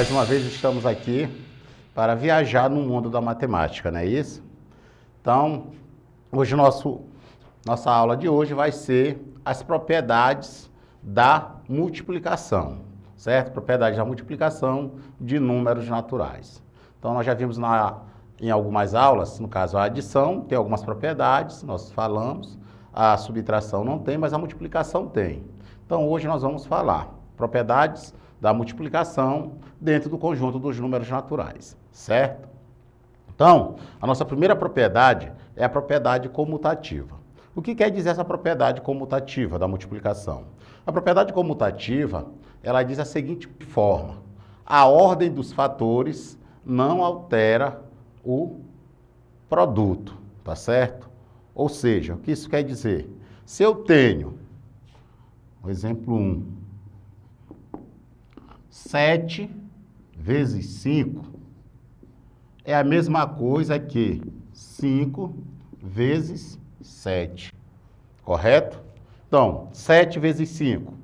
Mais uma vez estamos aqui para viajar no mundo da matemática, não é isso? Então, hoje nossa aula de hoje vai ser as propriedades da multiplicação, certo? Propriedades da multiplicação de números naturais. Então, nós já vimos em algumas aulas, no caso a adição tem algumas propriedades, nós falamos, a subtração não tem, mas a multiplicação tem. Então, hoje nós vamos falar propriedades da multiplicação dentro do conjunto dos números naturais, certo? Então, a nossa primeira propriedade é a propriedade comutativa. O que quer dizer essa propriedade comutativa da multiplicação? A propriedade comutativa, ela diz a seguinte forma: a ordem dos fatores não altera o produto, tá certo? Ou seja, o que isso quer dizer? Se eu tenho, o exemplo 1, 7 vezes 5 é a mesma coisa que 5 vezes 7, correto? Então, 7 vezes 5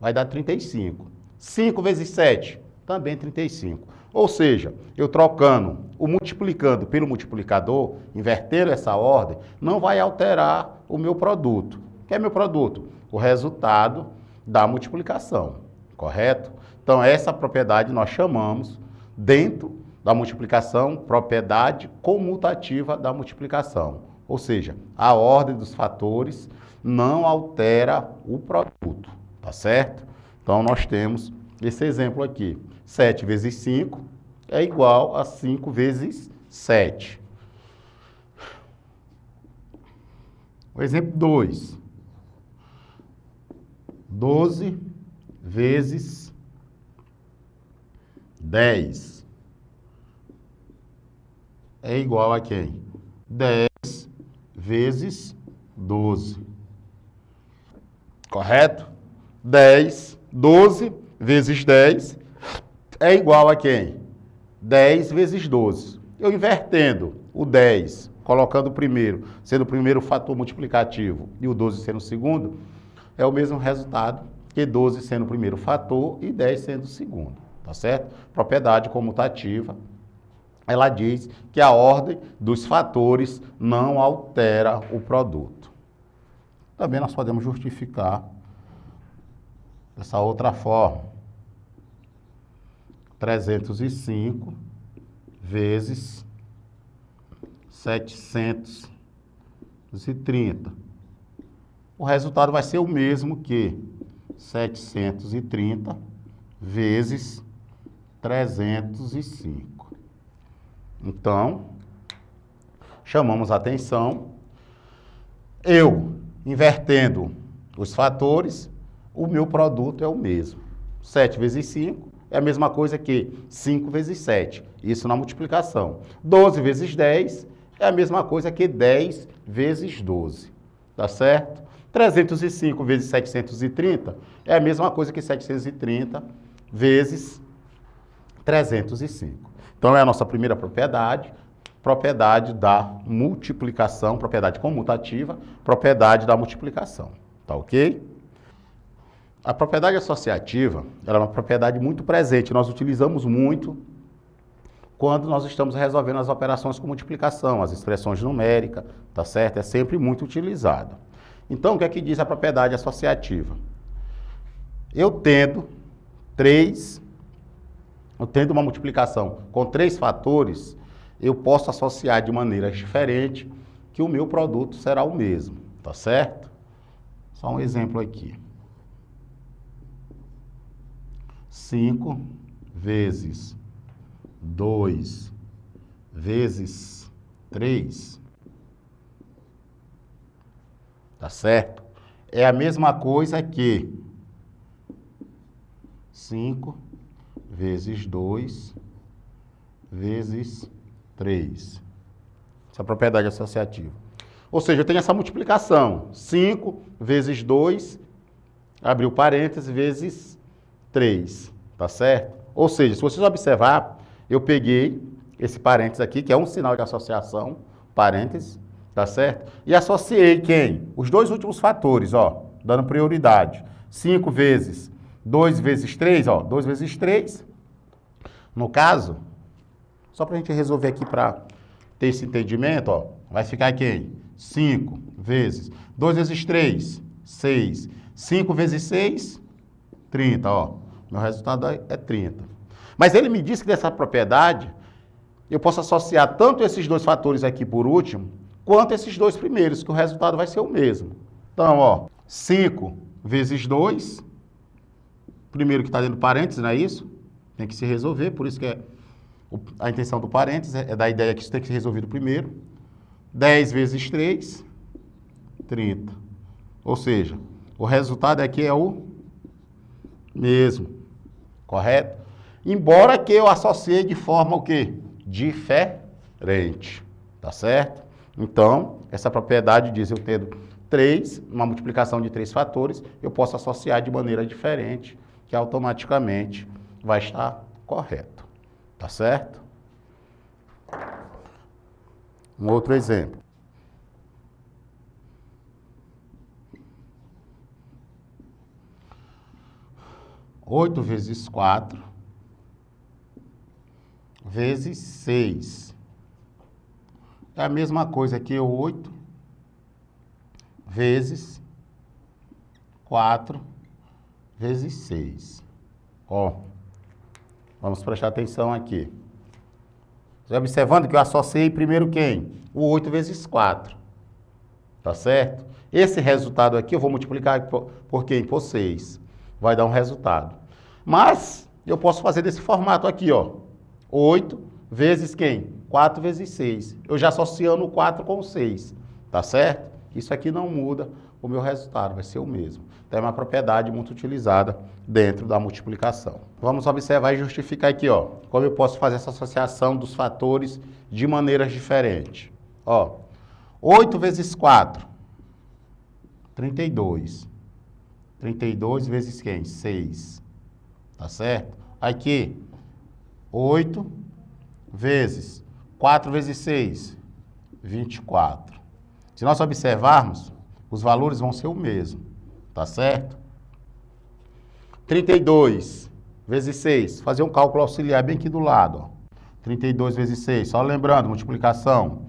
vai dar 35. 5 vezes 7, também 35. Ou seja, eu trocando o multiplicando pelo multiplicador, invertendo essa ordem, não vai alterar o meu produto. O que é meu produto? O resultado da multiplicação, correto? Então, essa propriedade nós chamamos, dentro da multiplicação, propriedade comutativa da multiplicação. Ou seja, a ordem dos fatores não altera o produto, tá certo? Então, nós temos esse exemplo aqui. 7 vezes 5 é igual a 5 vezes 7. O exemplo 2. 12 vezes 10 é igual a quem? 10 vezes 12. Correto? 12 vezes 10 é igual a quem? 10 vezes 12. Eu invertendo o 10, colocando o primeiro, sendo o primeiro fator multiplicativo e o 12 sendo o segundo, é o mesmo resultado que 12 sendo o primeiro fator e 10 sendo o segundo, tá certo? Propriedade comutativa, ela diz que a ordem dos fatores não altera o produto. Também nós podemos justificar dessa outra forma. 305 vezes 730. O resultado vai ser o mesmo que 730 vezes 305. Então, chamamos a atenção. Eu, invertendo os fatores, o meu produto é o mesmo. 7 vezes 5 é a mesma coisa que 5 vezes 7, isso na multiplicação. 12 vezes 10 é a mesma coisa que 10 vezes 12, tá certo? 305 vezes 730 é a mesma coisa que 730 vezes 305. Então, é a nossa primeira propriedade, propriedade da multiplicação, propriedade comutativa, propriedade da multiplicação, tá ok? A propriedade associativa, ela é uma propriedade muito presente, nós utilizamos muito quando nós estamos resolvendo as operações com multiplicação, as expressões numéricas, tá certo? É sempre muito utilizado. Então, o que é que diz a propriedade associativa? Eu tendo uma multiplicação com 3 fatores, eu posso associar de maneiras diferentes que o meu produto será o mesmo, tá certo? Só um exemplo aqui. 5 vezes 2 vezes 3, tá certo? É a mesma coisa que 5 vezes 2 vezes 3. Essa é a propriedade associativa. Ou seja, eu tenho essa multiplicação. 5 vezes 2, abriu parênteses, vezes 3, tá certo? Ou seja, se vocês observar, eu peguei esse parênteses aqui, que é um sinal de associação, parênteses, tá certo? E associei quem? Os dois últimos fatores, ó, dando prioridade. 5 vezes 2 vezes 3, ó, 2 vezes 3, No caso, só para a gente resolver aqui para ter esse entendimento, ó, vai ficar aqui 5 vezes 2 vezes 3, 6. 5 vezes 6, 30, ó. Meu resultado é 30. Mas ele me disse que dessa propriedade, eu posso associar tanto esses dois fatores aqui por último, quanto esses dois primeiros, que o resultado vai ser o mesmo. Então, ó, 5 vezes 2, primeiro que está dentro do parênteses, não é isso? Tem que se resolver, por isso que a intenção do parênteses é da ideia que isso tem que ser resolvido primeiro. 10 vezes 3, 30. Ou seja, o resultado aqui é o mesmo, correto? Embora que eu associei de forma o quê? Diferente, tá certo? Então, essa propriedade diz, eu tendo 3, uma multiplicação de 3 fatores, eu posso associar de maneira diferente, que automaticamente vai estar correto, tá certo? Um outro exemplo. 8 vezes 4 vezes 6. É a mesma coisa que 8 vezes 4 vezes 6. Ó, vamos prestar atenção aqui. Você observando que eu associei primeiro quem? O 8 vezes 4. Tá certo? Esse resultado aqui eu vou multiplicar por quem? Por 6. Vai dar um resultado. Mas eu posso fazer desse formato aqui, ó. 8 vezes quem? 4 vezes 6. Eu já associando o 4 com o 6. Tá certo? Isso aqui não muda o meu resultado, vai ser o mesmo. Então é uma propriedade muito utilizada dentro da multiplicação. Vamos observar e justificar aqui, ó. Como eu posso fazer essa associação dos fatores de maneiras diferentes. Ó, 8 vezes 4, 32. 32 vezes quem? 6. Tá certo? Aqui, 8 vezes 4 vezes 6, 24. Se nós observarmos, os valores vão ser o mesmo. Tá certo? 32 vezes 6. Fazer um cálculo auxiliar bem aqui do lado, ó. 32 vezes 6. Só lembrando, multiplicação.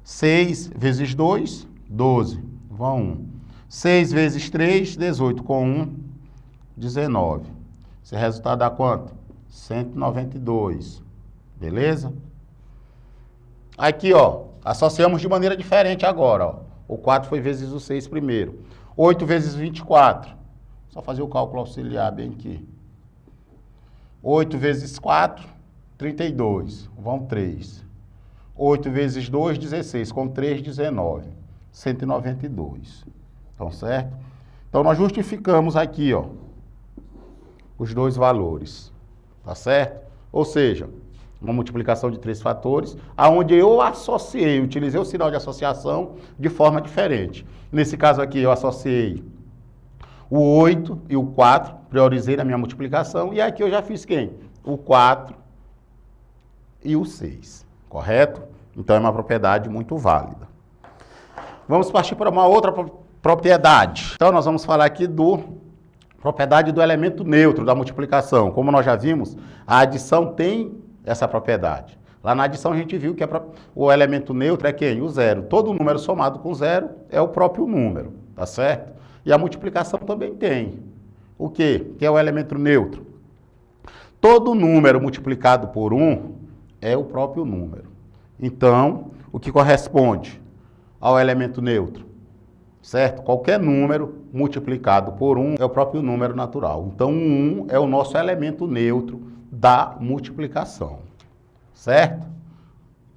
6 vezes 2, 12. Vão 1. 6 vezes 3, 18. Com 1, 19. Esse resultado dá quanto? 192. Beleza? Aqui, ó. Associamos de maneira diferente agora, ó. O 4 foi vezes o 6 primeiro. 8 vezes 24. Só fazer o cálculo auxiliar bem aqui. 8 vezes 4, 32. Vão 3. 8 vezes 2, 16. Com 3, 19. 192. Então, certo? Então, nós justificamos aqui, ó, os dois valores. Tá certo? Ou seja, uma multiplicação de 3 fatores, aonde eu associei, utilizei o sinal de associação de forma diferente. Nesse caso aqui, eu associei o 8 e o 4, priorizei na minha multiplicação, e aqui eu já fiz quem? O 4 e o 6, correto? Então, é uma propriedade muito válida. Vamos partir para uma outra propriedade. Então, nós vamos falar aqui propriedade do elemento neutro da multiplicação. Como nós já vimos, a adição tem essa propriedade. Lá na adição a gente viu que o elemento neutro é quem? O zero. Todo número somado com zero é o próprio número, tá certo? E a multiplicação também tem. O quê? Que é o elemento neutro. Todo número multiplicado por 1 é o próprio número. Então, o que corresponde ao elemento neutro? Certo? Qualquer número multiplicado por 1 é o próprio número natural. Então, o 1 é o nosso elemento neutro da multiplicação. Certo?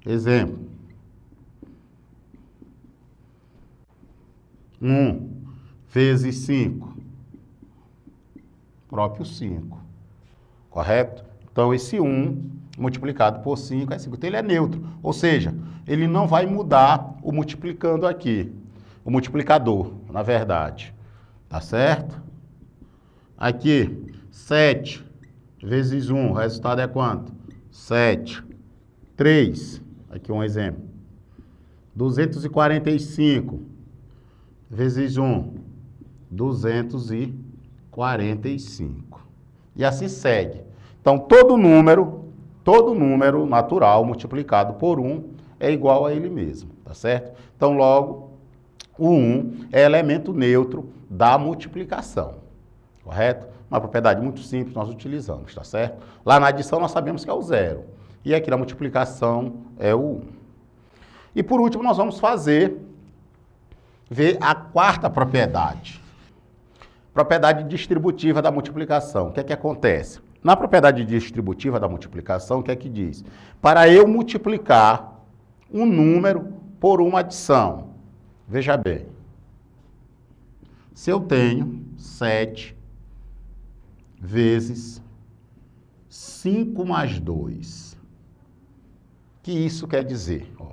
Exemplo. 1 vezes 5. Próprio 5. Correto? Então, esse 1 multiplicado por 5 é 5. Então, ele é neutro. Ou seja, ele não vai mudar o multiplicando aqui. O multiplicador, na verdade. Tá certo? Aqui, 7 vezes 1. O resultado é quanto? 7. 3. Aqui um exemplo. 245 vezes 1. 245. E assim segue. Então, todo número natural multiplicado por 1 é igual a ele mesmo, tá certo? Então, logo, o 1 é elemento neutro da multiplicação, correto? Uma propriedade muito simples nós utilizamos, tá certo? Lá na adição nós sabemos que é o 0. E aqui na multiplicação é o 1. E por último nós vamos ver a quarta propriedade. Propriedade distributiva da multiplicação. O que é que acontece? Na propriedade distributiva da multiplicação, o que é que diz? Para eu multiplicar um número por uma adição. Veja bem. Se eu tenho 7 vezes 5 mais 2. O que isso quer dizer? Ó,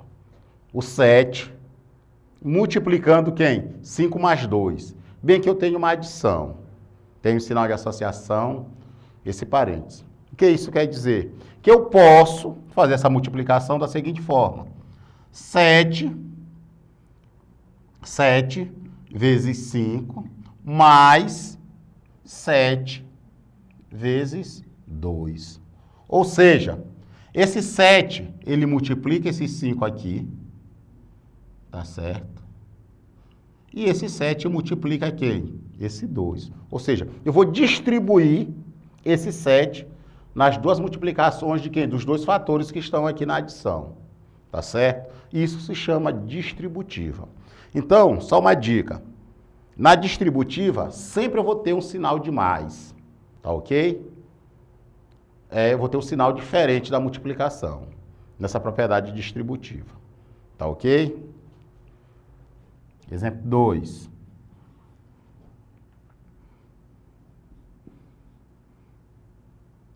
o 7 multiplicando quem? 5 mais 2. Bem que eu tenho uma adição. Tenho sinal de associação, esse parênteses. O que isso quer dizer? Que eu posso fazer essa multiplicação da seguinte forma. 7 vezes 5 mais 7 vezes 2. Ou seja, esse 7, ele multiplica esse 5 aqui, tá certo? E esse 7 multiplica quem? Esse 2. Ou seja, eu vou distribuir esse 7 nas duas multiplicações de quem? Dos dois fatores que estão aqui na adição, tá certo? Isso se chama distributiva. Então, só uma dica. Na distributiva, sempre eu vou ter um sinal de mais, tá ok? Eu vou ter um sinal diferente da multiplicação, nessa propriedade distributiva, tá ok? Exemplo 2.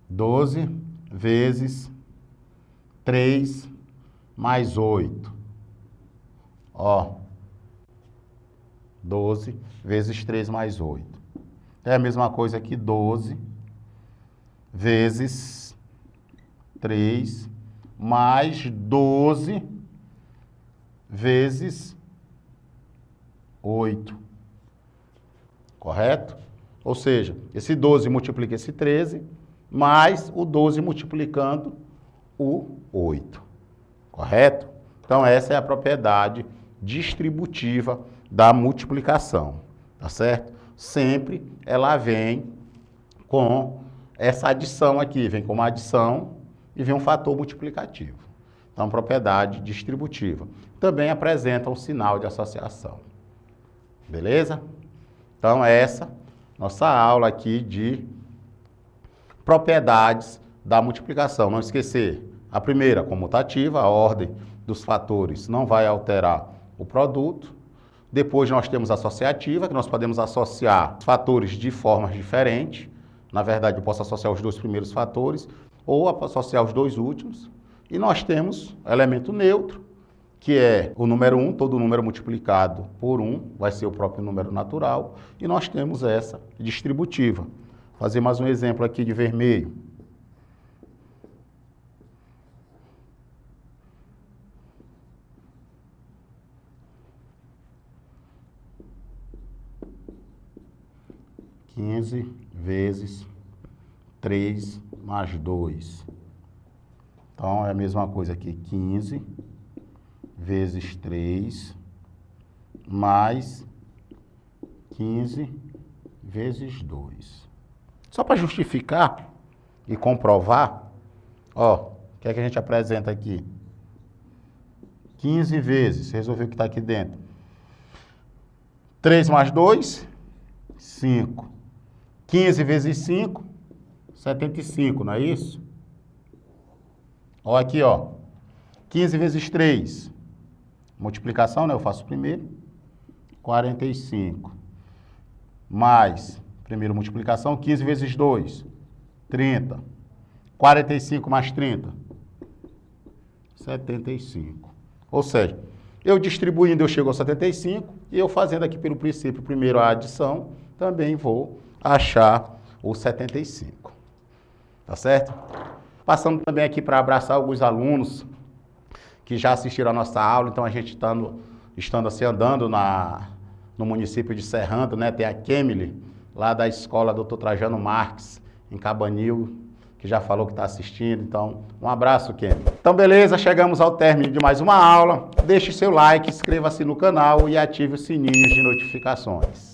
Doze vezes 3 mais 8. Ó, 12 vezes 3 mais 8. É a mesma coisa que 12 vezes 3 mais 12 vezes 8. Correto? Ou seja, esse 12 multiplica esse 13, mais o 12 multiplicando o 8. Correto? Então, essa é a propriedade distributiva da multiplicação. Tá certo? Sempre ela vem com essa adição aqui. Vem com uma adição e vem um fator multiplicativo. Então, propriedade distributiva. Também apresenta um sinal de associação. Beleza? Então, essa nossa aula aqui de propriedades da multiplicação. Não esquecer, a primeira comutativa, a ordem dos fatores não vai alterar o produto. Depois nós temos a associativa, que nós podemos associar fatores de formas diferentes. Na verdade, eu posso associar os dois primeiros fatores ou associar os dois últimos. E nós temos o elemento neutro, que é o número 1, todo número multiplicado por 1 vai ser o próprio número natural. E nós temos essa distributiva. Vou fazer mais um exemplo aqui de vermelho. Quinze vezes 3 mais 2. Então, é a mesma coisa aqui, 15 vezes 3 mais 15 vezes 2. Só para justificar e comprovar, ó, o que é que a gente apresenta aqui? 15 vezes, resolver o que está aqui dentro. 3 mais 2, 5. 15 vezes 5, 75, não é isso? Ó aqui, ó. 15 vezes 3. Multiplicação, né? Eu faço primeiro. 45. Mais, primeiro multiplicação, 15 vezes 2. 30. 45 mais 30. 75. Ou seja, eu distribuindo, eu chego a 75. E eu fazendo aqui pelo princípio, primeiro a adição, também vou achar o 75. Tá certo? Passando também aqui para abraçar alguns alunos que já assistiram a nossa aula. Então, a gente estando assim, andando no município de Serrando, né? Tem a Kemily, lá da escola Dr. Trajano Marques, em Cabanil, que já falou que está assistindo. Então, um abraço, Kenny. Então, beleza, chegamos ao término de mais uma aula. Deixe seu like, inscreva-se no canal e ative os sininhos de notificações.